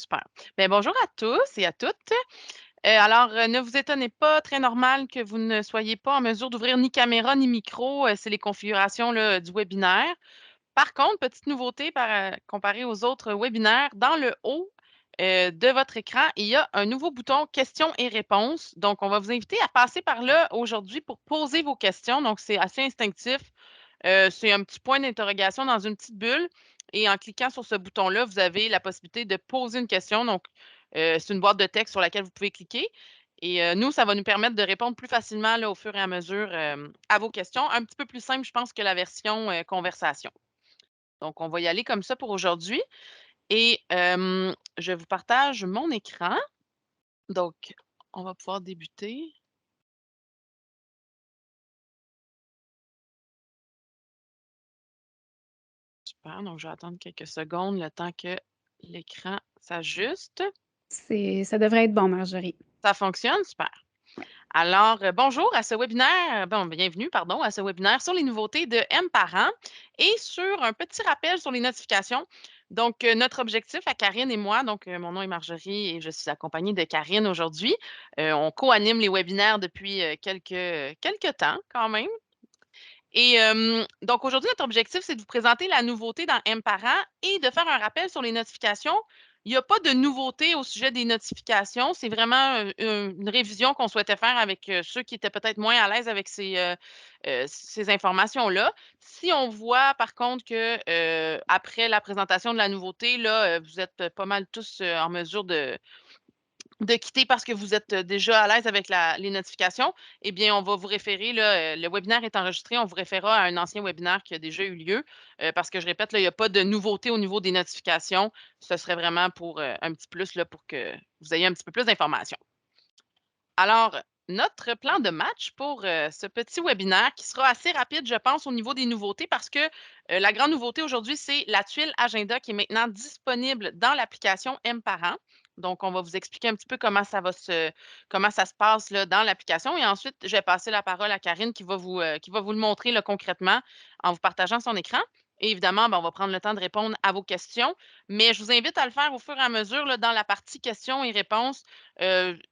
Super. Bien, bonjour à tous et à toutes. Alors, ne vous étonnez pas, très normal que vous ne soyez pas en mesure d'ouvrir ni caméra ni micro, c'est les configurations là, du webinaire. Par contre, petite nouveauté comparée aux autres webinaires, dans le haut, de votre écran, il y a un nouveau bouton questions et réponses. Donc, on va vous inviter à passer par là aujourd'hui pour poser vos questions. Donc, c'est assez instinctif. C'est un petit point d'interrogation dans une petite bulle et en cliquant sur ce bouton-là, vous avez la possibilité de poser une question. Donc, c'est une boîte de texte sur laquelle vous pouvez cliquer et nous, ça va nous permettre de répondre plus facilement là, au fur et à mesure, à vos questions. Un petit peu plus simple, je pense, que la version, conversation. Donc, on va y aller comme ça pour aujourd'hui et je vous partage mon écran. Donc, on va pouvoir débuter. Super, donc je vais attendre quelques secondes le temps que l'écran s'ajuste. Ça devrait être bon, Marjorie. Ça fonctionne? Super. Ouais. Alors, bonjour à ce webinaire, bon, bienvenue, pardon, à ce webinaire sur les nouveautés de M-Parents et sur un petit rappel sur les notifications. Donc, notre objectif à Karine et moi, donc, mon nom est Marjorie et je suis accompagnée de Karine aujourd'hui. On co-anime les webinaires depuis quelques temps quand même. Et donc aujourd'hui, notre objectif, c'est de vous présenter la nouveauté dans M-Parents et de faire un rappel sur les notifications. Il y a pas de nouveauté au sujet des notifications. C'est vraiment, une révision qu'on souhaitait faire avec, ceux qui étaient peut-être moins à l'aise avec ces informations-là. Si on voit par contre que, après la présentation de la nouveauté, là, vous êtes pas mal tous, en mesure de quitter parce que vous êtes déjà à l'aise avec les notifications, eh bien, on va vous référer, là, le webinaire est enregistré, on vous référera à un ancien webinaire qui a déjà eu lieu, parce que je répète, là, il n'y a pas de nouveauté au niveau des notifications. Ce serait vraiment pour, un petit plus, là, pour que vous ayez un petit peu plus d'informations. Alors, notre plan de match pour, ce petit webinaire qui sera assez rapide, je pense, au niveau des nouveautés parce que, la grande nouveauté aujourd'hui, c'est la tuile agenda qui est maintenant disponible dans l'application M-Parents. Donc, on va vous expliquer un petit peu comment ça se passe, là, dans l'application et ensuite, je vais passer la parole à Karine qui va vous le montrer, là, concrètement en vous partageant son écran et évidemment, ben, on va prendre le temps de répondre à vos questions, mais je vous invite à le faire au fur et à mesure, là, dans la partie questions et réponses.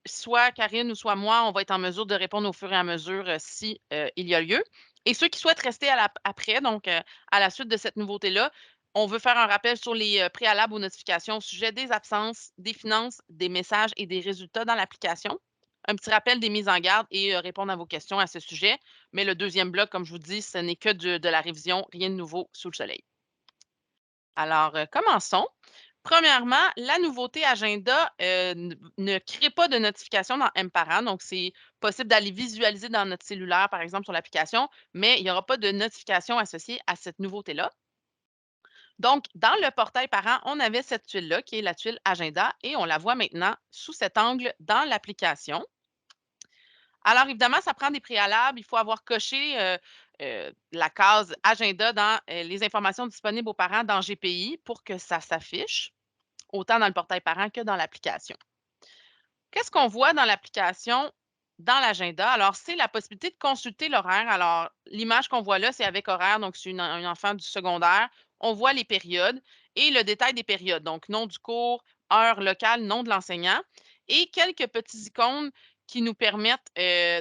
Soit Karine ou soit moi, on va être en mesure de répondre au fur et à mesure, si, il y a lieu et ceux qui souhaitent rester après, donc à la suite de cette nouveauté-là, on veut faire un rappel sur les, préalables aux notifications au sujet des absences, des finances, des messages et des résultats dans l'application. Un petit rappel des mises en garde et répondre à vos questions à ce sujet. Mais le deuxième bloc, comme je vous dis, ce n'est que de la révision, rien de nouveau sous le soleil. Alors, commençons. Premièrement, la nouveauté agenda, ne crée pas de notification dans M-Parents, donc c'est possible d'aller visualiser dans notre cellulaire, par exemple, sur l'application, mais il n'y aura pas de notification associée à cette nouveauté-là. Donc, dans le portail parent, on avait cette tuile-là, qui est la tuile agenda, et on la voit maintenant sous cet angle dans l'application. Alors évidemment, ça prend des préalables. Il faut avoir coché, la case agenda dans, les informations disponibles aux parents dans GPI pour que ça s'affiche, autant dans le portail parent que dans l'application. Qu'est-ce qu'on voit dans l'application, dans l'agenda? Alors, c'est la possibilité de consulter l'horaire. Alors, l'image qu'on voit là, c'est avec horaire, donc c'est un enfant du secondaire. On voit les périodes et le détail des périodes, donc nom du cours, heure locale, nom de l'enseignant et quelques petits icônes qui nous permettent,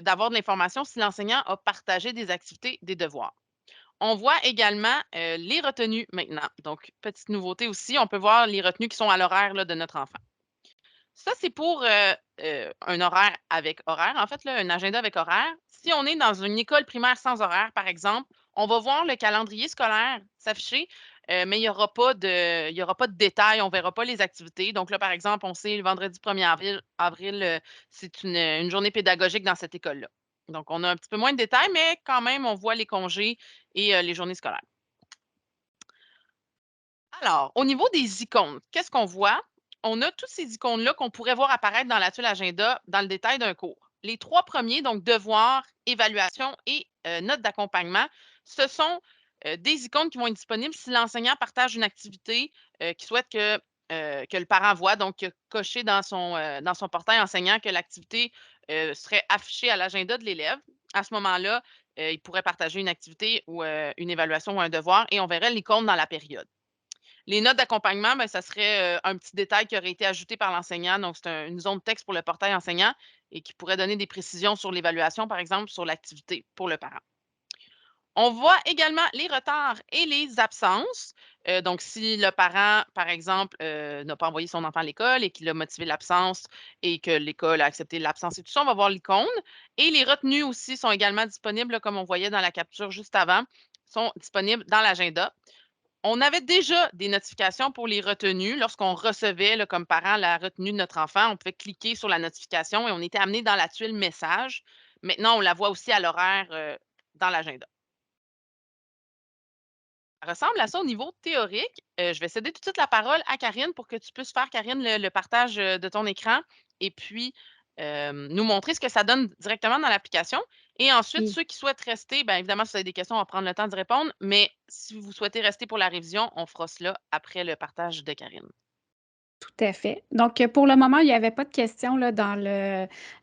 d'avoir de l'information si l'enseignant a partagé des activités, des devoirs. On voit également, les retenues maintenant. Donc, petite nouveauté aussi, on peut voir les retenues qui sont à l'horaire, là, de notre enfant. Ça, c'est pour, un horaire avec horaire, en fait, là, un agenda avec horaire. Si on est dans une école primaire sans horaire, par exemple, on va voir le calendrier scolaire s'afficher, mais il y aura pas de détails, on ne verra pas les activités. Donc là, par exemple, on sait le vendredi 1er avril, c'est une journée pédagogique dans cette école-là. Donc on a un petit peu moins de détails, mais quand même, on voit les congés et les journées scolaires. Alors, au niveau des icônes, qu'est-ce qu'on voit? On a toutes ces icônes-là qu'on pourrait voir apparaître dans la tuile agenda dans le détail d'un cours. Les 3 premiers, donc devoirs, évaluation et notes d'accompagnement, ce sont, des icônes qui vont être disponibles si l'enseignant partage une activité, qu'il souhaite que le parent voit, donc cocher dans son portail enseignant que l'activité, serait affichée à l'agenda de l'élève. À ce moment-là, il pourrait partager une activité ou une évaluation ou un devoir et on verrait l'icône dans la période. Les notes d'accompagnement, ben, ça serait, un petit détail qui aurait été ajouté par l'enseignant. Donc c'est une zone texte pour le portail enseignant et qui pourrait donner des précisions sur l'évaluation, par exemple, sur l'activité pour le parent. On voit également les retards et les absences. Donc si le parent, par exemple, n'a pas envoyé son enfant à l'école et qu'il a motivé l'absence et que l'école a accepté l'absence et tout ça, on va voir l'icône. Et les retenues aussi sont également disponibles, là, comme on voyait dans la capture juste avant, sont disponibles dans l'agenda. On avait déjà des notifications pour les retenues. Lorsqu'on recevait, là, comme parent, la retenue de notre enfant, on pouvait cliquer sur la notification et on était amené dans la tuile message. Maintenant, on la voit aussi à l'horaire, dans l'agenda. Ça ressemble à ça au niveau théorique. Je vais céder tout de suite la parole à Karine pour que tu puisses faire, Karine, le partage, de ton écran et puis, nous montrer ce que ça donne directement dans l'application et ensuite Oui, ceux qui souhaitent rester, bien évidemment, si vous avez des questions, on va prendre le temps d'y répondre, mais si vous souhaitez rester pour la révision, on fera cela après le partage de Karine. tout à fait. Donc, pour le moment, il n'y avait pas de questions là, dans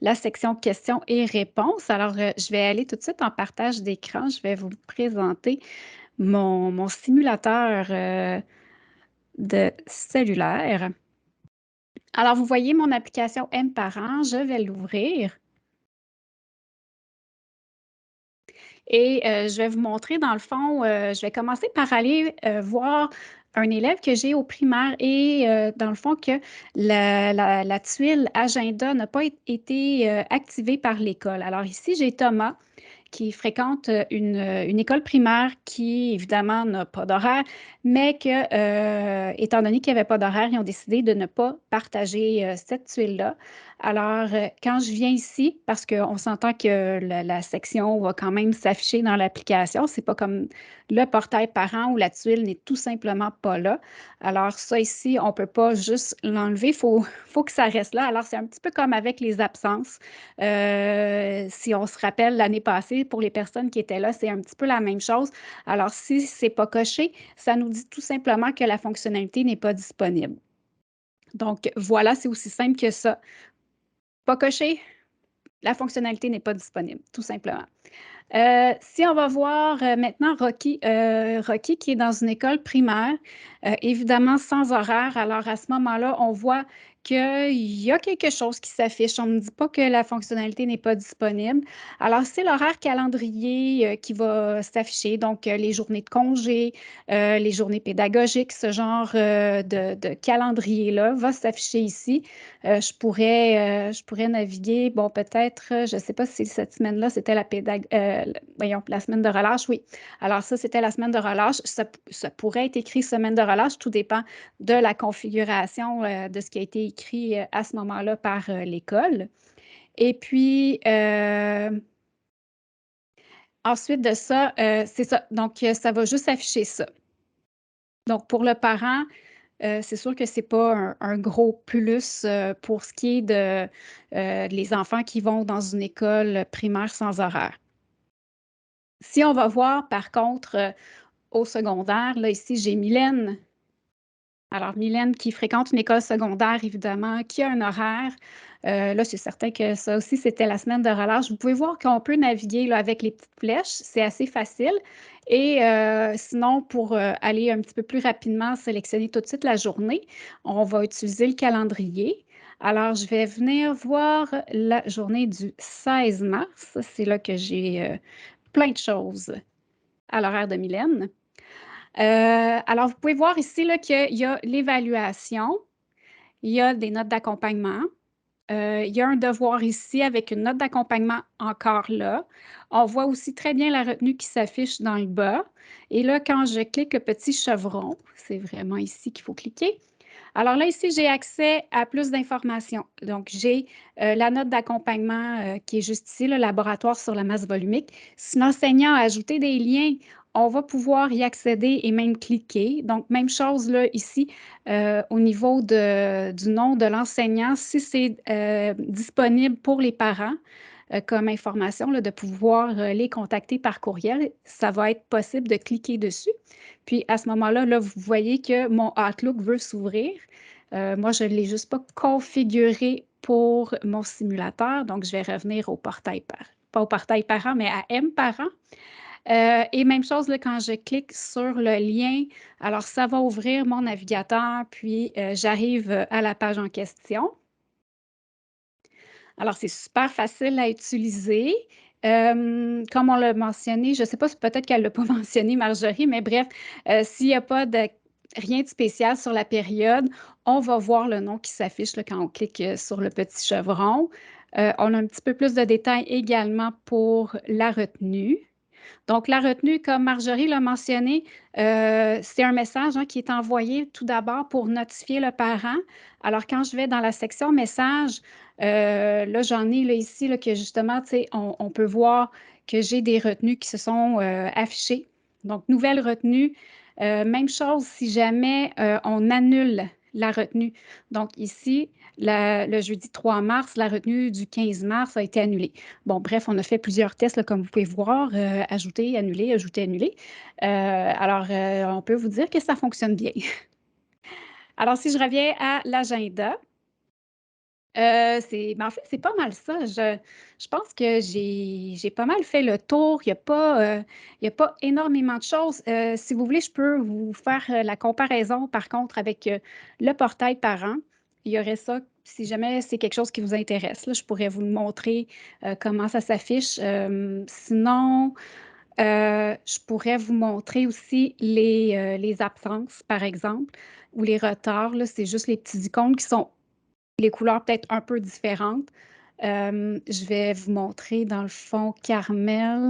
la section questions et réponses. Alors, je vais aller tout de suite en partage d'écran. Je vais vous présenter mon simulateur de cellulaire. Alors, vous voyez mon application M-Parent. Je vais l'ouvrir et je vais vous montrer, dans le fond, je vais commencer par aller voir un élève que j'ai au primaire et dans le fond, que la tuile agenda n'a pas été activée par l'école. Alors ici, j'ai Thomas qui fréquente une école primaire qui, évidemment, n'a pas d'horaire, mais que, étant donné qu'il n'y avait pas d'horaire, ils ont décidé de ne pas partager cette tuile-là. Alors, quand je viens ici, parce qu'on s'entend que la section va quand même s'afficher dans l'application, c'est pas comme le portail parent où la tuile n'est tout simplement pas là. Alors, ça ici, on ne peut pas juste l'enlever, faut que ça reste là. Alors, c'est un petit peu comme avec les absences. Si on se rappelle l'année passée, pour les personnes qui étaient là, c'est un petit peu la même chose. Alors, si c'est pas coché, ça nous dit tout simplement que la fonctionnalité n'est pas disponible. Donc, voilà, c'est aussi simple que ça. Pas coché, la fonctionnalité n'est pas disponible, tout simplement. Si on va voir maintenant Rocky qui est dans une école primaire, évidemment sans horaire. Alors à ce moment-là, on voit qu'il y a quelque chose qui s'affiche. On ne dit pas que la fonctionnalité n'est pas disponible. Alors c'est l'horaire calendrier qui va s'afficher, donc les journées de congé, les journées pédagogiques, ce genre de calendrier-là va s'afficher ici. Je pourrais naviguer, bon, peut-être, je ne sais pas si cette semaine-là, c'était voyons, la semaine de relâche, oui. Alors ça, c'était la semaine de relâche. Ça pourrait être écrit semaine de relâche, tout dépend de la configuration de ce qui a été écrit à ce moment-là par l'école. Et puis, ensuite de ça, c'est ça. Donc, ça va juste afficher ça. Donc, pour le parent, c'est sûr que c'est pas un gros plus pour ce qui est de les enfants qui vont dans une école primaire sans horaire. Si on va voir par contre au secondaire, là ici j'ai Mylène. Alors Mylène qui fréquente une école secondaire évidemment, qui a un horaire. Là, c'est certain que ça aussi, c'était la semaine de relâche. Vous pouvez voir qu'on peut naviguer là, avec les petites flèches. C'est assez facile. Et sinon, pour aller un petit peu plus rapidement, sélectionner tout de suite la journée, on va utiliser le calendrier. Alors, je vais venir voir la journée du 16 mars. C'est là que j'ai plein de choses à l'horaire de Mylène. Alors, vous pouvez voir ici là, qu'il y a l'évaluation, il y a des notes d'accompagnement. Il y a un devoir ici avec une note d'accompagnement encore là. On voit aussi très bien la retenue qui s'affiche dans le bas. Et là, quand je clique le petit chevron, c'est vraiment ici qu'il faut cliquer. Alors là, ici, j'ai accès à plus d'informations. Donc, j'ai la note d'accompagnement qui est juste ici, le laboratoire sur la masse volumique. Si l'enseignant a ajouté des liens, on va pouvoir y accéder et même cliquer. Donc, même chose là, ici, au niveau du nom de l'enseignant, si c'est disponible pour les parents, comme information, là, de pouvoir les contacter par courriel, ça va être possible de cliquer dessus. Puis à ce moment-là, là, vous voyez que mon Outlook veut s'ouvrir. Moi, je ne l'ai juste pas configuré pour mon simulateur, donc je vais revenir au portail parent, pas au portail parent, mais à M parent. Et même chose là, quand je clique sur le lien, alors ça va ouvrir mon navigateur, puis j'arrive à la page en question. Alors, c'est super facile à utiliser. Comme on l'a mentionné, je ne sais pas si peut-être qu'elle ne l'a pas mentionné, Marjorie, mais bref, s'il n'y a pas de rien de spécial sur la période, on va voir le nom qui s'affiche là, quand on clique sur le petit chevron. On a un petit peu plus de détails également pour la retenue. Donc, la retenue, comme Marjorie l'a mentionné, c'est un message qui est envoyé tout d'abord pour notifier le parent. Alors, quand je vais dans la section message, là, j'en ai là, ici là, que justement, tu sais, on peut voir que j'ai des retenues qui se sont affichées. Donc, nouvelle retenue. Même chose si jamais on annule la retenue. Donc, ici, le jeudi 3 mars, la retenue du 15 mars a été annulée. Bon, bref, on a fait plusieurs tests, là, comme vous pouvez voir, ajouter, annuler, ajouter, annuler. Alors, on peut vous dire que ça fonctionne bien. Alors, si je reviens à l'agenda, en fait, c'est pas mal ça. Je pense que j'ai pas mal fait le tour. Il y a pas énormément de choses. Si vous voulez, je peux vous faire la comparaison, par contre, avec le portail parent. Il y aurait ça, si jamais c'est quelque chose qui vous intéresse. Là, je pourrais vous montrer comment ça s'affiche. Sinon, je pourrais vous montrer aussi les absences, par exemple, ou les retards. Là, c'est juste les petits icônes qui sont les couleurs peut-être un peu différentes. Je vais vous montrer dans le fond Carmel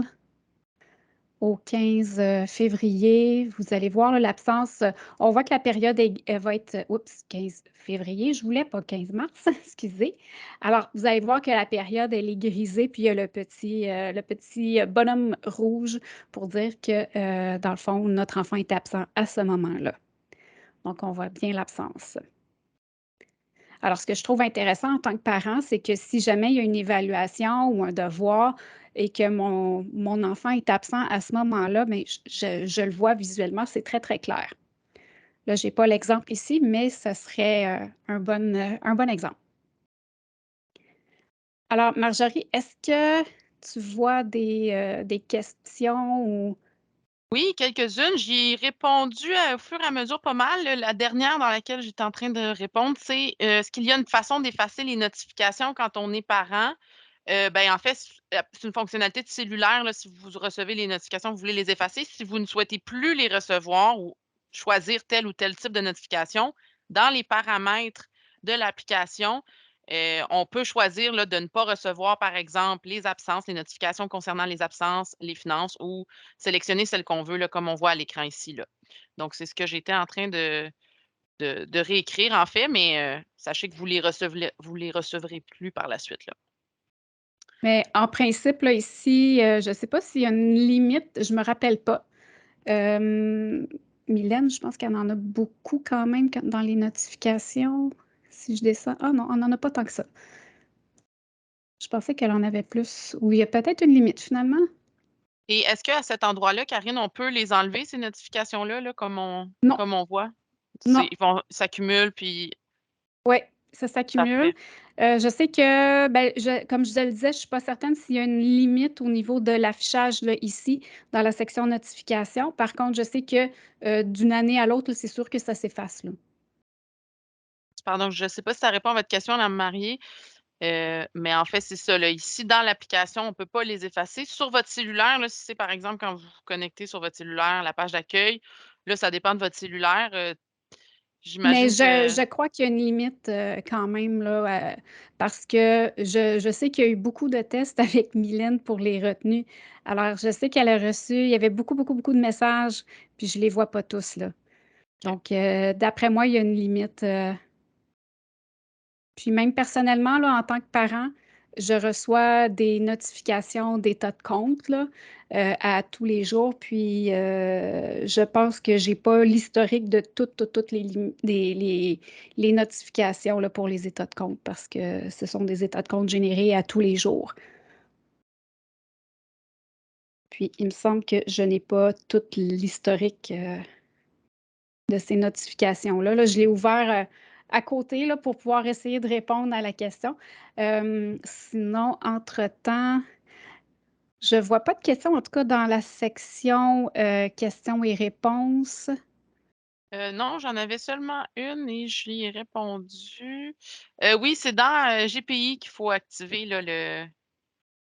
au 15 février. Vous allez voir là, l'absence. On voit que la période elle va être, oups, 15 février. Je voulais pas 15 mars, excusez. Alors, vous allez voir que la période, elle est grisée, puis il y a le petit bonhomme rouge pour dire que, dans le fond, notre enfant est absent à ce moment-là. Donc, on voit bien l'absence. Alors, ce que je trouve intéressant en tant que parent, c'est que si jamais il y a une évaluation ou un devoir et que mon enfant est absent à ce moment-là, bien, je le vois visuellement, c'est très, très clair. Là, je n'ai pas l'exemple ici, mais ce serait un bon exemple. Alors, Marjorie, est-ce que tu vois des questions ou... Oui, quelques-unes. J'y ai répondu au fur et à mesure pas mal. La dernière dans laquelle j'étais en train de répondre, c'est est-ce qu'il y a une façon d'effacer les notifications quand on est parent? Ben, en fait, c'est une fonctionnalité de cellulaire, là, si vous recevez les notifications, vous voulez les effacer. Si vous ne souhaitez plus les recevoir ou choisir tel ou tel type de notification, dans les paramètres de l'application, on peut choisir là, de ne pas recevoir, par exemple, les absences, les notifications concernant les absences, les finances ou sélectionner celles qu'on veut, là, comme on voit à l'écran ici, là. Donc, c'est ce que j'étais en train de réécrire, en fait, mais sachez que vous les recevrez plus par la suite, là. Mais en principe, là, ici, je ne sais pas s'il y a une limite, je ne me rappelle pas. Euh, Mylène, je pense qu'elle en a beaucoup quand même dans les notifications. Si je descends. Ah non, on n'en a pas tant que ça. Je pensais qu'elle en avait plus. Ou il y a peut-être une limite finalement. Et est-ce qu'à cet endroit-là, Karine, on peut les enlever, ces notifications-là, là, Non, comme on voit? non. Ils vont s'accumulent, puis Oui, ça s'accumule. parfait. Je sais que, ben, comme je le disais, je ne suis pas certaine s'il y a une limite au niveau de l'affichage là, ici, dans la section notification. Par contre, je sais que d'une année à l'autre, là, c'est sûr que ça s'efface, là. Pardon, je ne sais pas si ça répond à votre question, madame Mariée, mais en fait, c'est ça, là. Ici, dans l'application, on ne peut pas les effacer. Sur votre cellulaire, là, si c'est, par exemple, quand vous vous connectez sur votre cellulaire, la page d'accueil, là, ça dépend de votre cellulaire. Mais J'imagine que je crois qu'il y a une limite quand même, là, parce que je sais qu'il y a eu beaucoup de tests avec Mylène pour les retenues. Alors, je sais qu'elle a reçu, il y avait beaucoup, beaucoup, beaucoup de messages, puis je ne les vois pas tous, là. OK. Donc, d'après moi, il y a une limite. Puis même personnellement, là, en tant que parent, je reçois des notifications d'état de compte là, à tous les jours. Puis je pense que j'ai pas l'historique de toutes les notifications là, pour les états de compte parce que ce sont des états de compte générés à tous les jours. Puis il me semble que je n'ai pas tout l'historique de ces notifications-là. Là, je l'ai ouvert à côté là, pour pouvoir essayer de répondre à la question. Sinon, entre-temps, Je vois pas de questions, en tout cas dans la section, questions et réponses. Non, j'en avais seulement une et j'y ai répondu. Oui, c'est dans, GPI qu'il faut activer là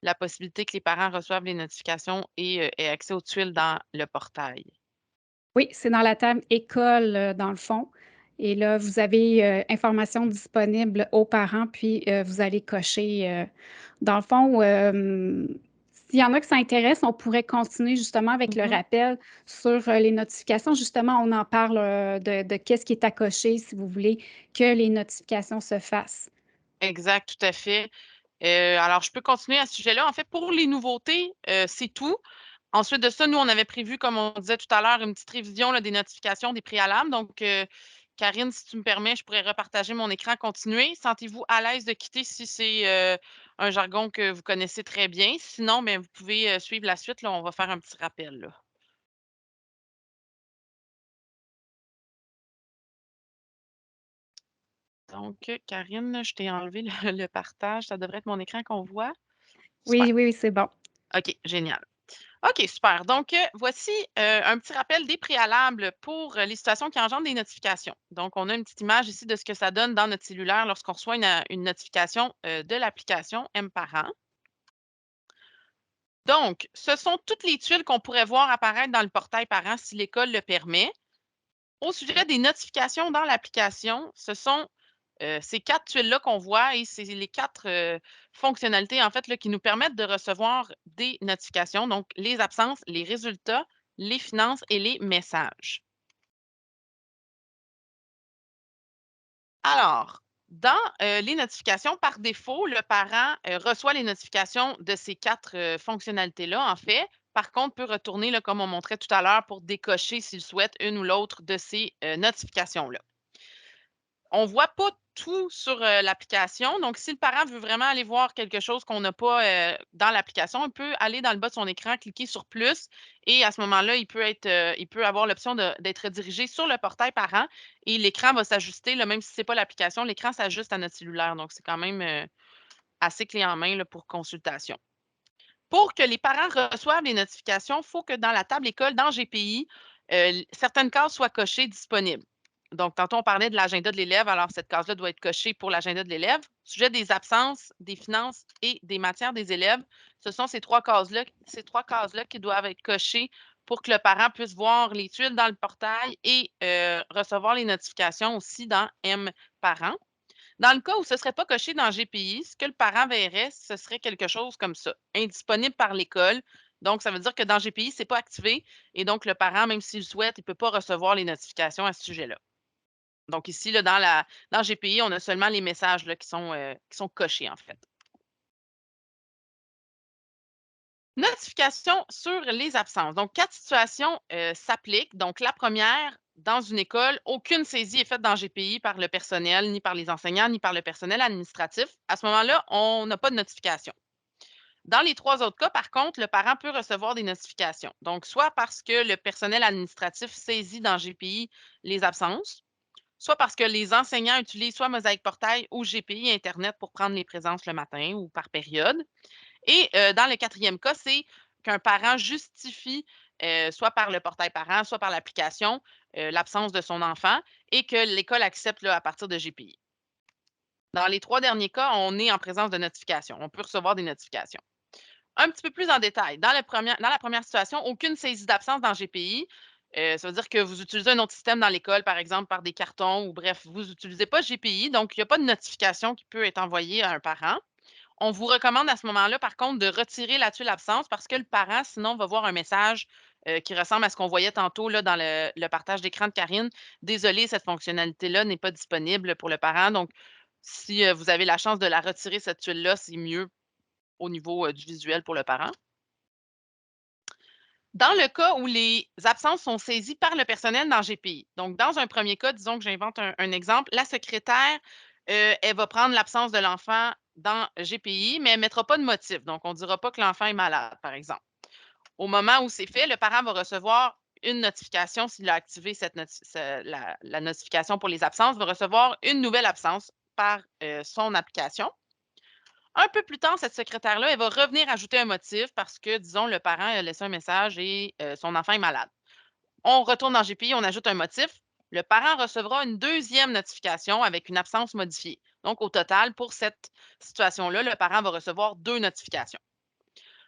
la possibilité que les parents reçoivent les notifications et aient accès aux tuiles dans le portail. Oui, c'est dans la table école, dans le fond et là, vous avez, informations disponibles aux parents, puis, vous allez cocher, dans le fond, s'il y en a que ça intéresse, on pourrait continuer justement avec le Mmh. rappel sur, les notifications. Justement, on en parle, de qu'est-ce qui est à cocher si vous voulez que les notifications se fassent. Exact, tout à fait. Alors je peux continuer à ce sujet-là. En fait, pour les nouveautés, c'est tout. Ensuite de ça, nous, on avait prévu, comme on disait tout à l'heure, une petite révision là, des notifications, des préalables. Donc, Karine, si tu me permets, je pourrais repartager mon écran, continuer. Sentez-vous à l'aise de quitter si c'est un jargon que vous connaissez très bien. Sinon, mais vous pouvez suivre la suite. Là, on va faire un petit rappel. Là. Donc, Karine, je t'ai enlevé le partage. Ça devrait être mon écran qu'on voit. Super. Oui, oui, oui, c'est bon. OK, génial. OK, super. Donc, voici, un petit rappel des préalables pour, les situations qui engendrent des notifications. Donc, on a une petite image ici de ce que ça donne dans notre cellulaire lorsqu'on reçoit une notification, de l'application M-Parents. Donc, ce sont toutes les tuiles qu'on pourrait voir apparaître dans le portail parents si l'école le permet. Au sujet des notifications dans l'application, ce sont, ces 4 tuiles-là qu'on voit et c'est les 4 fonctionnalités, en fait, là, qui nous permettent de recevoir des notifications, donc les absences, les résultats, les finances et les messages. Alors, dans, les notifications, par défaut, le parent, reçoit les notifications de ces 4 fonctionnalités-là, en fait. Par contre, peut retourner, là, comme on montrait tout à l'heure, pour décocher s'il souhaite une ou l'autre de ces, notifications-là. On voit pas tout sur, l'application, donc si le parent veut vraiment aller voir quelque chose qu'on n'a pas, dans l'application, il peut aller dans le bas de son écran, cliquer sur plus et à ce moment-là, il peut avoir l'option d'être redirigé sur le portail parent et l'écran va s'ajuster, là, même si c'est pas l'application, l'écran s'ajuste à notre cellulaire, donc c'est quand même, assez clé en main, là, pour consultation. Pour que les parents reçoivent les notifications, il faut que dans la table école, dans GPI, certaines cases soient cochées disponibles. Donc, tantôt, on parlait de l'agenda de l'élève, alors cette case-là doit être cochée pour l'agenda de l'élève. Sujet des absences, des finances et des matières des élèves, ce sont ces trois cases-là qui doivent être cochées pour que le parent puisse voir les tuiles dans le portail et recevoir les notifications aussi dans M Parents. Dans le cas où ce ne serait pas coché dans GPI, ce que le parent verrait, ce serait quelque chose comme ça, indisponible par l'école. Donc, ça veut dire que dans GPI, ce n'est pas activé et donc le parent, même s'il le souhaite, il ne peut pas recevoir les notifications à ce sujet-là. Donc ici, là, dans GPI, on a seulement les messages là, qui sont cochés, en fait. Notification sur les absences. Donc, 4 situations s'appliquent. Donc, la première, dans une école, aucune saisie est faite dans GPI par le personnel, ni par les enseignants, ni par le personnel administratif. À ce moment-là, on n'a pas de notification. Dans les 3 autres cas, par contre, le parent peut recevoir des notifications. Donc, soit parce que le personnel administratif saisit dans GPI les absences, soit parce que les enseignants utilisent soit Mosaïque Portail ou GPI Internet pour prendre les présences le matin ou par période. Et dans le quatrième cas, c'est qu'un parent justifie, soit par le portail parent, soit par l'application, l'absence de son enfant et que l'école accepte là, à partir de GPI. Dans les 3 derniers cas, on est en présence de notifications. On peut recevoir des notifications. Un petit peu plus en détail, dans la première situation, aucune saisie d'absence dans GPI. Ça veut dire que vous utilisez un autre système dans l'école, par exemple par des cartons ou bref, vous n'utilisez pas GPI, donc il n'y a pas de notification qui peut être envoyée à un parent. On vous recommande à ce moment-là, par contre, de retirer la tuile absence parce que le parent, sinon, va voir un message qui ressemble à ce qu'on voyait tantôt là, dans le partage d'écran de Karine. Désolé, cette fonctionnalité-là n'est pas disponible pour le parent. Donc, si vous avez la chance de la retirer, cette tuile-là, c'est mieux au niveau du visuel pour le parent. Dans le cas où les absences sont saisies par le personnel dans GPI, donc dans un premier cas, disons que j'invente un exemple, la secrétaire, elle va prendre l'absence de l'enfant dans GPI, mais elle ne mettra pas de motif. Donc, on ne dira pas que l'enfant est malade, par exemple. Au moment où c'est fait, le parent va recevoir une notification s'il a activé la notification pour les absences, va recevoir une nouvelle absence par son application. Un peu plus tard, cette secrétaire-là, elle va revenir ajouter un motif parce que, disons, le parent a laissé un message et son enfant est malade. On retourne dans GPI, on ajoute un motif. Le parent recevra une deuxième notification avec une absence modifiée. Donc, au total, pour cette situation-là, le parent va recevoir 2 notifications.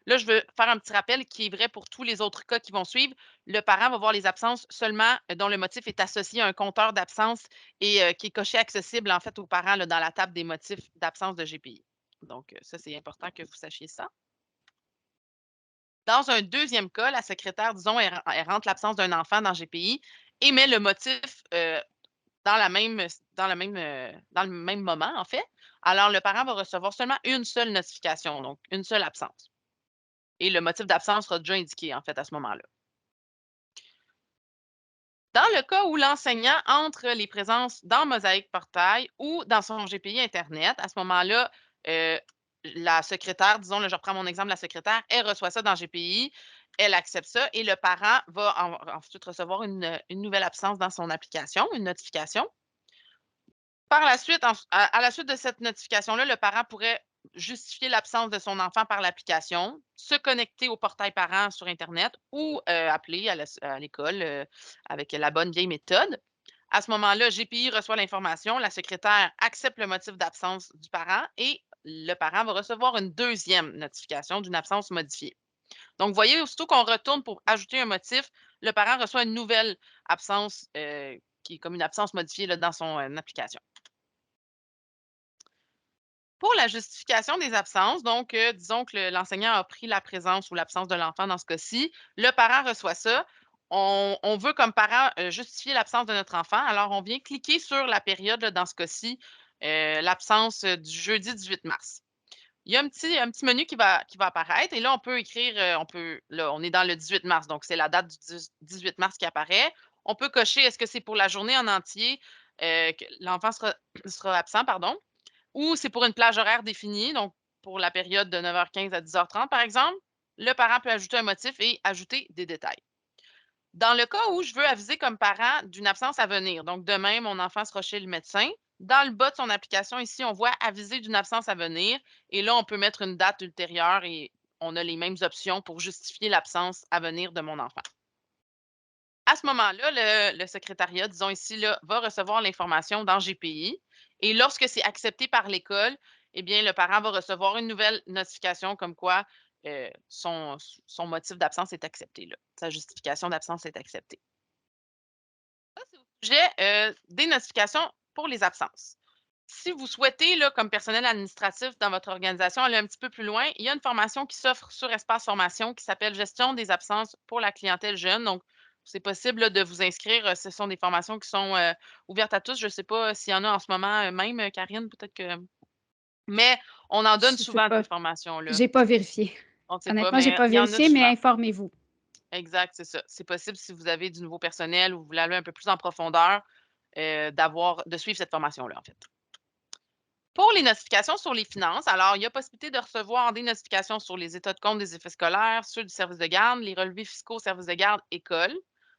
Là, je veux faire un petit rappel qui est vrai pour tous les autres cas qui vont suivre. Le parent va voir les absences seulement dont le motif est associé à un compteur d'absence et qui est coché accessible, en fait, aux parents là, dans la table des motifs d'absence de GPI. Donc, ça, c'est important que vous sachiez ça. Dans un deuxième cas, la secrétaire, disons, elle rentre l'absence d'un enfant dans GPI et met le motif dans la même, dans le même moment, en fait. Alors, le parent va recevoir seulement une seule notification, donc une seule absence. Et le motif d'absence sera déjà indiqué, en fait, à ce moment-là. Dans le cas où l'enseignant entre les présences dans Mosaïque Portail ou dans son GPI Internet, à ce moment-là, euh, la secrétaire, disons, là, je reprends mon exemple, la secrétaire, elle reçoit ça dans GPI, elle accepte ça et le parent va ensuite recevoir une nouvelle absence dans son application, une notification. Par la suite, à la suite de cette notification-là, le parent pourrait justifier l'absence de son enfant par l'application, se connecter au portail parent sur internet ou, appeler à l'école, avec la bonne vieille méthode. À ce moment-là, GPI reçoit l'information, la secrétaire accepte le motif d'absence du parent et le parent va recevoir une deuxième notification d'une absence modifiée. Donc, vous voyez, aussitôt qu'on retourne pour ajouter un motif, le parent reçoit une nouvelle absence, qui est comme une absence modifiée là, dans son, application. Pour la justification des absences, donc, disons que l'enseignant a pris la présence ou l'absence de l'enfant dans ce cas-ci, le parent reçoit ça. On veut comme parent justifier l'absence de notre enfant. Alors, on vient cliquer sur la période, là, dans ce cas-ci, l'absence du jeudi 18 mars. Il y a un petit menu qui va apparaître et là, on peut écrire, là, on est dans le 18 mars, donc c'est la date du 18 mars qui apparaît. On peut cocher, est-ce que c'est pour la journée en entier que l'enfant sera absent, pardon, ou c'est pour une plage horaire définie, donc pour la période de 9h15 à 10h30, par exemple. Le parent peut ajouter un motif et ajouter des détails. Dans le cas où je veux aviser comme parent d'une absence à venir, donc demain, mon enfant sera chez le médecin, dans le bas de son application, ici, on voit aviser d'une absence à venir. Et là, on peut mettre une date ultérieure et on a les mêmes options pour justifier l'absence à venir de mon enfant. À ce moment-là, le secrétariat, disons ici, là, va recevoir l'information dans GPI. Et lorsque c'est accepté par l'école, eh bien, le parent va recevoir une nouvelle notification comme quoi son motif d'absence est accepté, là. Sa justification d'absence est acceptée. Ça, c'est au sujet des notifications pour les absences. Si vous souhaitez, là, comme personnel administratif dans votre organisation, aller un petit peu plus loin, il y a une formation qui s'offre sur Espace Formation qui s'appelle Gestion des absences pour la clientèle jeune. Donc, c'est possible là, de vous inscrire. Ce sont des formations qui sont ouvertes à tous. Je ne sais pas s'il y en a en ce moment même, Karine, peut-être que. Mais on en donne Je sais souvent de pas, ces formations-là. j'ai pas vérifié. On ne sait pas, Honnêtement, j'ai mais pas il y en a vérifié, mais souvent. informez-vous. Exact, c'est ça. C'est possible si vous avez du nouveau personnel ou vous voulez aller un peu plus en profondeur, de suivre cette formation-là, en fait. Pour les notifications sur les finances, alors il y a possibilité de recevoir des notifications sur les états de compte des effets scolaires, ceux du service de garde, les relevés fiscaux, service de garde, école.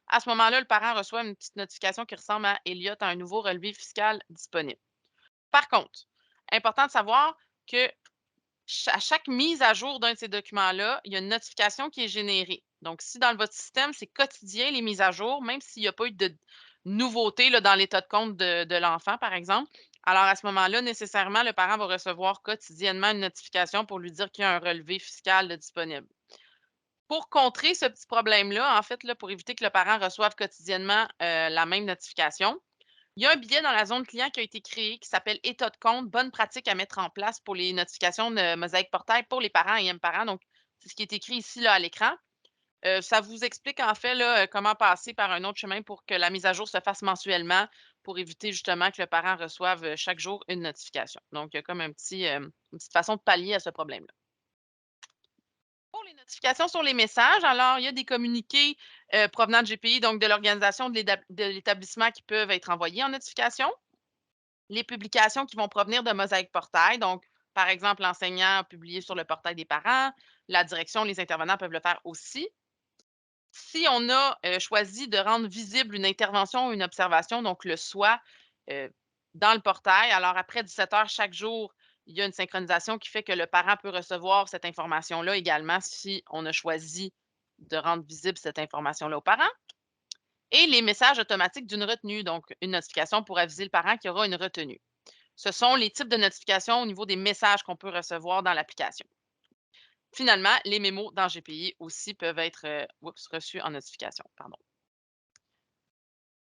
À ce moment-là, le parent reçoit une petite notification qui ressemble à Elliot a un nouveau relevé fiscal disponible. Par contre, important de savoir que à chaque mise à jour d'un de ces documents-là, il y a une notification qui est générée. Donc, si dans votre système, c'est quotidien les mises à jour, même s'il n'y a pas eu de nouveauté là, dans l'état de compte de l'enfant, par exemple, alors à ce moment-là, nécessairement, le parent va recevoir quotidiennement une notification pour lui dire qu'il y a un relevé fiscal de disponible. Pour contrer ce petit problème-là, en fait, là, pour éviter que le parent reçoive quotidiennement la même notification, il y a un billet dans la zone client qui a été créé qui s'appelle État de compte, bonne pratique à mettre en place pour les notifications de Mosaïque Portail pour les parents et M-parents. Donc, c'est ce qui est écrit ici là, à l'écran. Ça vous explique en fait là, comment passer par un autre chemin pour que la mise à jour se fasse mensuellement pour éviter justement que le parent reçoive chaque jour une notification. Donc, il y a comme une petite façon de pallier à ce problème-là. Pour les notifications sur les messages, alors il y a des communiqués provenant de GPI, donc de l'organisation de l'établissement qui peuvent être envoyés en notification. Les publications qui vont provenir de Mosaïque Portail, donc, par exemple, l'enseignant a publié sur le portail des parents, la direction, les intervenants peuvent le faire aussi. Si on a choisi de rendre visible une intervention ou une observation, donc le soit, dans le portail, alors après 17 heures chaque jour, il y a une synchronisation qui fait que le parent peut recevoir cette information-là également si on a choisi de rendre visible cette information-là au parent. Et les messages automatiques d'une retenue, donc une notification pour aviser le parent qu'il y aura une retenue. Ce sont les types de notifications au niveau des messages qu'on peut recevoir dans l'application. Finalement, les mémos dans GPI aussi peuvent être reçus en notification. Pardon.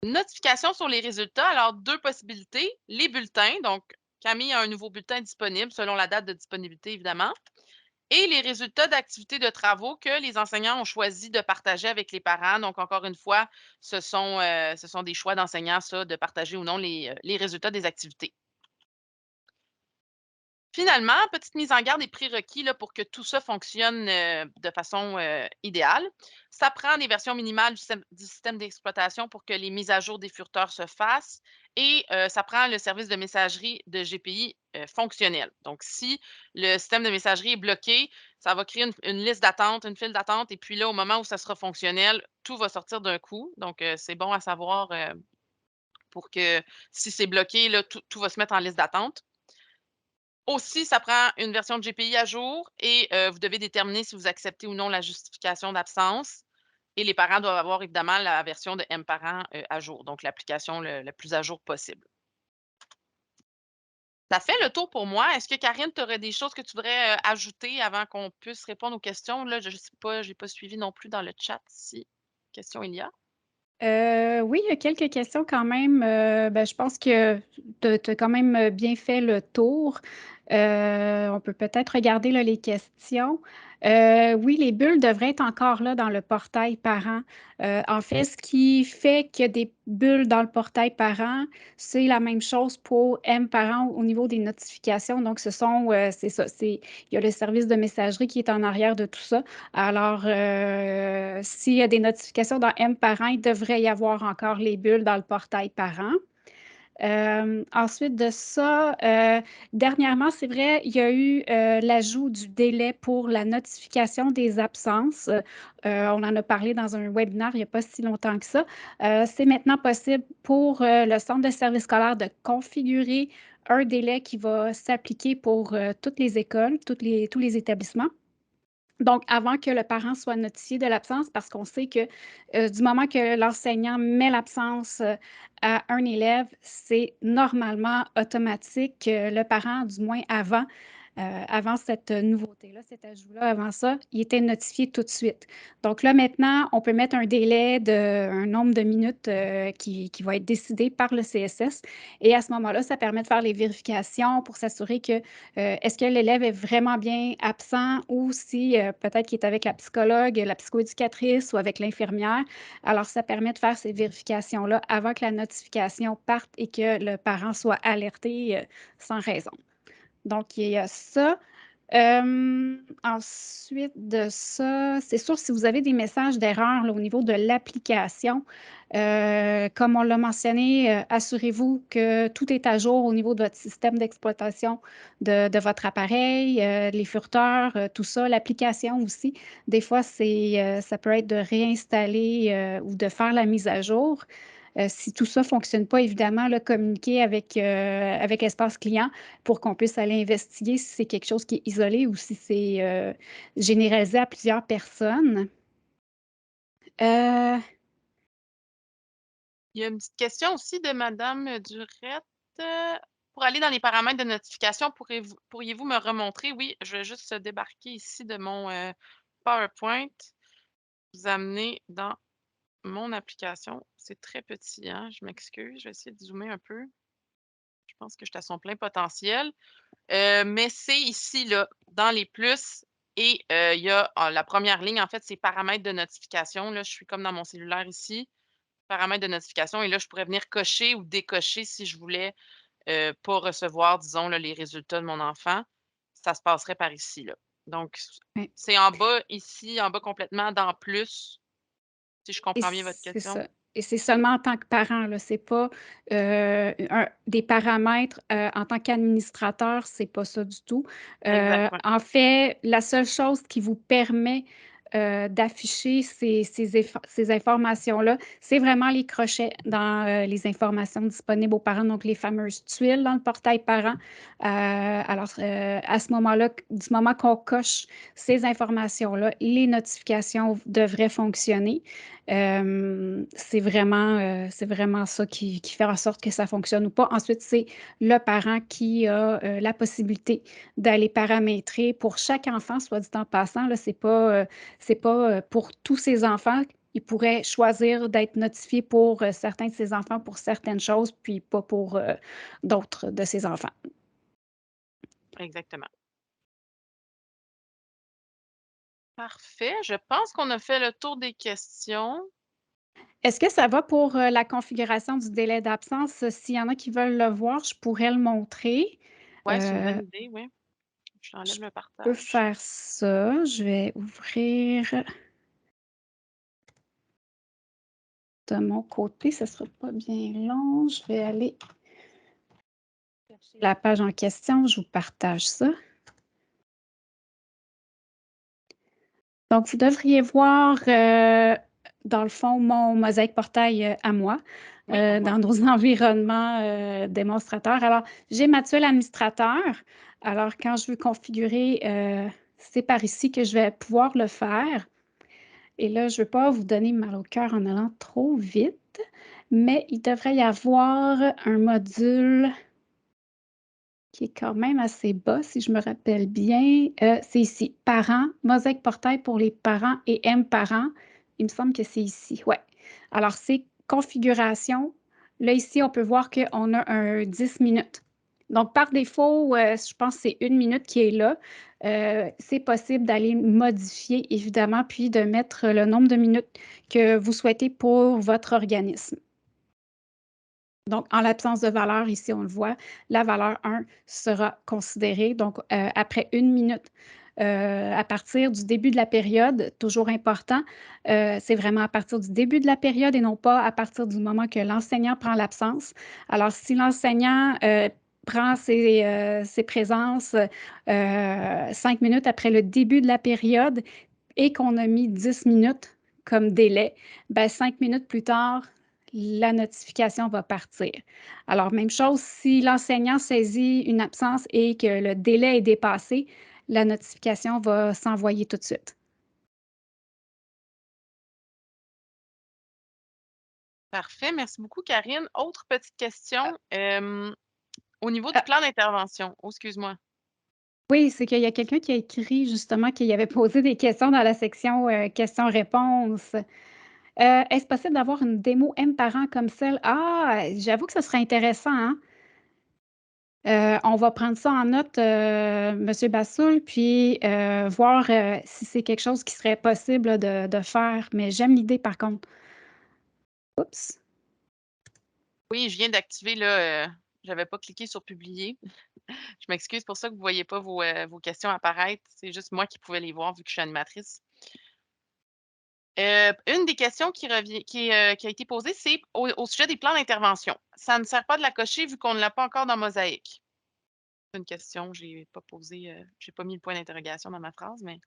Notification sur les résultats. Alors, deux possibilités. Les bulletins. Donc, Camille a un nouveau bulletin disponible selon la date de disponibilité, évidemment. Et les résultats d'activités de travaux que les enseignants ont choisi de partager avec les parents. Donc, encore une fois, ce sont des choix d'enseignants, ça, de partager ou non les résultats des activités. Finalement, petite mise en garde et prérequis là, pour que tout ça fonctionne de façon idéale. Ça prend des versions minimales du système d'exploitation pour que les mises à jour des furteurs se fassent et ça prend le service de messagerie de GPI fonctionnel. Donc, si le système de messagerie est bloqué, ça va créer une liste d'attente, une file d'attente et puis là, au moment où ça sera fonctionnel, tout va sortir d'un coup. Donc, c'est bon à savoir pour que si c'est bloqué, là, tout va se mettre en liste d'attente. Aussi, ça prend une version de GPI à jour et vous devez déterminer si vous acceptez ou non la justification d'absence et les parents doivent avoir évidemment la version de M-Parents, à jour, donc l'application le plus à jour possible. Ça fait le tour pour moi. Est-ce que Karine, tu aurais des choses que tu voudrais, ajouter avant qu'on puisse répondre aux questions? Là, je ne sais pas, j'ai pas suivi non plus dans le chat si questions il y a? Oui, il y a quelques questions quand même. Je pense que tu as quand même, bien fait le tour. On peut peut-être regarder là les questions. Oui, les bulles devraient être encore là dans le portail parent. En fait, ce qui fait qu'il y a des bulles dans le portail parent, c'est la même chose pour M parent au niveau des notifications. Donc ce sont, c'est ça, il y a le service de messagerie qui est en arrière de tout ça. Alors, s'il y a des notifications dans M parent, il devrait y avoir encore les bulles dans le portail parent. Ensuite de ça, dernièrement, c'est vrai, il y a eu l'ajout du délai pour la notification des absences. On en a parlé dans un webinaire il n'y a pas si longtemps que ça. C'est maintenant possible pour le centre de service scolaire de configurer un délai qui va s'appliquer pour toutes les écoles, tous les établissements. Donc, avant que le parent soit notifié de l'absence, parce qu'on sait que du moment que l'enseignant met l'absence à un élève, c'est normalement automatique. Le parent, du moins avant cette nouveauté-là, cet ajout-là, avant ça, il était notifié tout de suite. Donc là, maintenant, on peut mettre un délai un nombre de minutes qui va être décidé par le CSS. Et à ce moment-là, ça permet de faire les vérifications pour s'assurer que est-ce que l'élève est vraiment bien absent ou si peut-être qu'il est avec la psychologue, la psychoéducatrice ou avec l'infirmière. Alors, ça permet de faire ces vérifications-là avant que la notification parte et que le parent soit alerté sans raison. Donc, il y a ça. Ensuite de ça, c'est sûr, si vous avez des messages d'erreur au niveau de l'application, comme on l'a mentionné, assurez-vous que tout est à jour au niveau de votre système d'exploitation de votre appareil, les furteurs, tout ça, l'application aussi. Des fois, ça peut être de réinstaller ou de faire la mise à jour. Si tout ça ne fonctionne pas, évidemment, là, communiquer avec l'espace client pour qu'on puisse aller investiguer si c'est quelque chose qui est isolé ou si c'est généralisé à plusieurs personnes. Euh, Il y a une petite question aussi de madame Durette. Pour aller dans les paramètres de notification, pourriez-vous me remontrer? Oui, je vais juste débarquer ici de mon PowerPoint, vous amener dans mon application. C'est très petit, hein? Je m'excuse. Je vais essayer de zoomer un peu. Je pense que je suis à son plein potentiel. Mais c'est ici, là, dans les plus et il y a la première ligne, en fait, c'est paramètres de notification. Là, je suis comme dans mon cellulaire ici, paramètres de notification et là, je pourrais venir cocher ou décocher si je voulais, pas recevoir, disons, là, les résultats de mon enfant. Ça se passerait par ici, là. Donc ouais. c'est en bas ici, en bas complètement dans plus, si je Et comprends bien votre c'est question. ça. Et c'est seulement en tant que parent, là. C'est pas des paramètres en tant qu'administrateur, c'est pas ça du tout. Exact, ouais. En fait, la seule chose qui vous permet d'afficher ces informations-là, c'est vraiment les crochets dans les informations disponibles aux parents, donc les fameuses tuiles dans le portail parent. Alors, à ce moment-là, du moment qu'on coche ces informations-là, les notifications devraient fonctionner. C'est vraiment ça qui fait en sorte que ça fonctionne ou pas. Ensuite, c'est le parent qui a la possibilité d'aller paramétrer pour chaque enfant, soit dit en passant, là, c'est pas pour tous ses enfants. Il pourrait choisir d'être notifié pour certains de ses enfants pour certaines choses, puis pas pour d'autres de ses enfants. Exactement. Parfait. Je pense qu'on a fait le tour des questions. Est-ce que ça va pour la configuration du délai d'absence? S'il y en a qui veulent le voir, je pourrais le montrer. Ouais, c'est une bonne idée, oui. Je Je t'enlève le peux partage. faire ça. Je vais ouvrir de mon côté. Ce ne sera pas bien long. Je vais aller chercher la page en question. Je vous partage ça. Donc, vous devriez voir, dans le fond, mon mosaïque portail à moi, Oui, on voit. dans nos environnements démonstrateurs. Alors, j'ai ma tuile administrateur. Alors, quand je veux configurer, c'est par ici que je vais pouvoir le faire. Et là, je ne veux pas vous donner mal au cœur en allant trop vite, mais il devrait y avoir un module qui est quand même assez bas, si je me rappelle bien. C'est ici, parents, mosaïque portail pour les parents et M parents. Il me semble que c'est ici, ouais. Alors, c'est configuration. Là, ici, on peut voir qu'on a un 10 minutes. Donc, par défaut, je pense que c'est 1 minute qui est là. C'est possible d'aller modifier, évidemment, puis de mettre le nombre de minutes que vous souhaitez pour votre organisme. Donc, en l'absence de valeur, ici, on le voit, la valeur 1 sera considérée. Donc, après 1 minute, à partir du début de la période, toujours important, c'est vraiment à partir du début de la période et non pas à partir du moment que l'enseignant prend l'absence. Alors, si l'enseignant prend ses présences 5 minutes après le début de la période et qu'on a mis 10 minutes comme délai, ben 5 minutes plus tard, la notification va partir. Alors, même chose, si l'enseignant saisit une absence et que le délai est dépassé, la notification va s'envoyer tout de suite. Parfait. Merci beaucoup, Karine. Autre petite question. Au niveau du Ah, plan d'intervention, oh, excuse-moi. oui, c'est qu'il y a quelqu'un qui a écrit justement qu'il avait posé des questions dans la section questions-réponses. Est-ce possible d'avoir une démo M-Parent comme celle? Ah, j'avoue que ce serait intéressant, hein? On va prendre ça en note, monsieur Bassoul, puis voir si c'est quelque chose qui serait possible là, de faire. Mais j'aime l'idée par contre. Oups. Oui, je viens d'activer là, j'avais pas cliqué sur publier. Je m'excuse pour ça que vous voyez pas vos questions apparaître. C'est juste moi qui pouvais les voir vu que je suis animatrice. Une des questions qui a été posée, c'est au sujet des plans d'intervention. Ça ne sert pas de la cocher vu qu'on ne l'a pas encore dans Mosaïque. C'est une question que j'ai pas posée, j'ai pas mis le point d'interrogation dans ma phrase, mais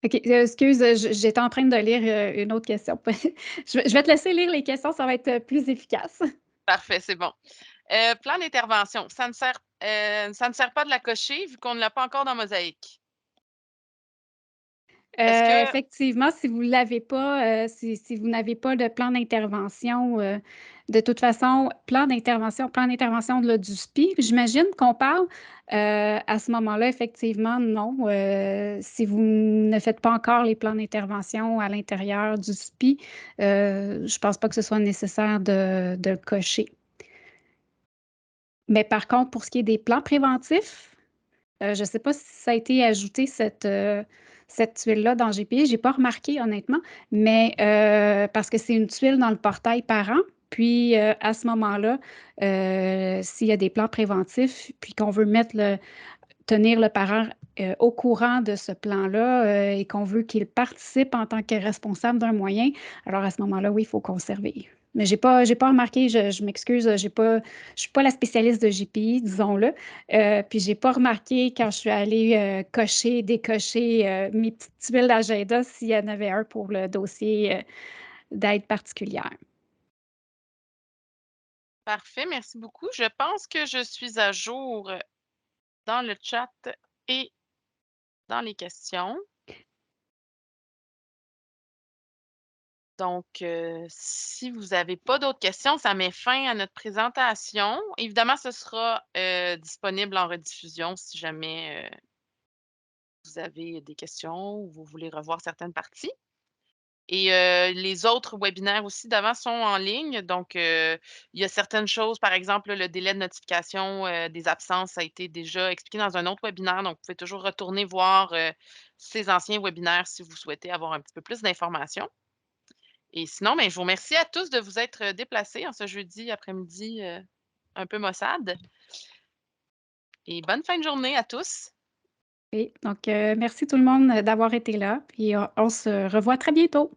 OK, excuse, j'étais en train de lire une autre question. Je vais te laisser lire les questions, ça va être plus efficace. parfait, c'est bon. Plan d'intervention, ça ne sert pas de la cocher vu qu'on ne l'a pas encore dans Mosaïque. Est-ce que Effectivement, si vous l'avez pas, si vous n'avez pas de plan d'intervention, de toute façon, plan d'intervention là, du SPI, j'imagine qu'on parle. À ce moment-là, effectivement, non. Si vous ne faites pas encore les plans d'intervention à l'intérieur du SPI, je pense pas que ce soit nécessaire de le cocher. Mais par contre, pour ce qui est des plans préventifs, je ne sais pas si ça a été ajouté cette tuile-là dans GPI. Je n'ai pas remarqué honnêtement, mais parce que c'est une tuile dans le portail parent. Puis à ce moment-là, s'il y a des plans préventifs, puis qu'on veut tenir le parent au courant de ce plan-là et qu'on veut qu'il participe en tant que responsable d'un moyen, alors à ce moment-là, oui, il faut conserver. Mais j'ai pas remarqué, je m'excuse, je suis pas la spécialiste de GPI, disons-le. Puis j'ai pas remarqué quand je suis allée cocher, décocher mes petites tuiles d'agenda s'il y en avait un pour le dossier d'aide particulière. Parfait, merci beaucoup. Je pense que je suis à jour dans le chat et dans les questions. Donc, si vous avez pas d'autres questions, ça met fin à notre présentation. Évidemment, ce sera, disponible en rediffusion si jamais, vous avez des questions ou vous voulez revoir certaines parties. Et les autres webinaires aussi d'avant sont en ligne. Donc, il y a certaines choses, par exemple, le délai de notification, des absences, ça a été déjà expliqué dans un autre webinaire. Donc, vous pouvez toujours retourner voir, ces anciens webinaires si vous souhaitez avoir un petit peu plus d'informations. Et sinon, ben, je vous remercie à tous de vous être déplacés en ce jeudi après-midi, un peu maussade et bonne fin de journée à tous. Et donc, merci tout le monde d'avoir été là, puis on se revoit très bientôt.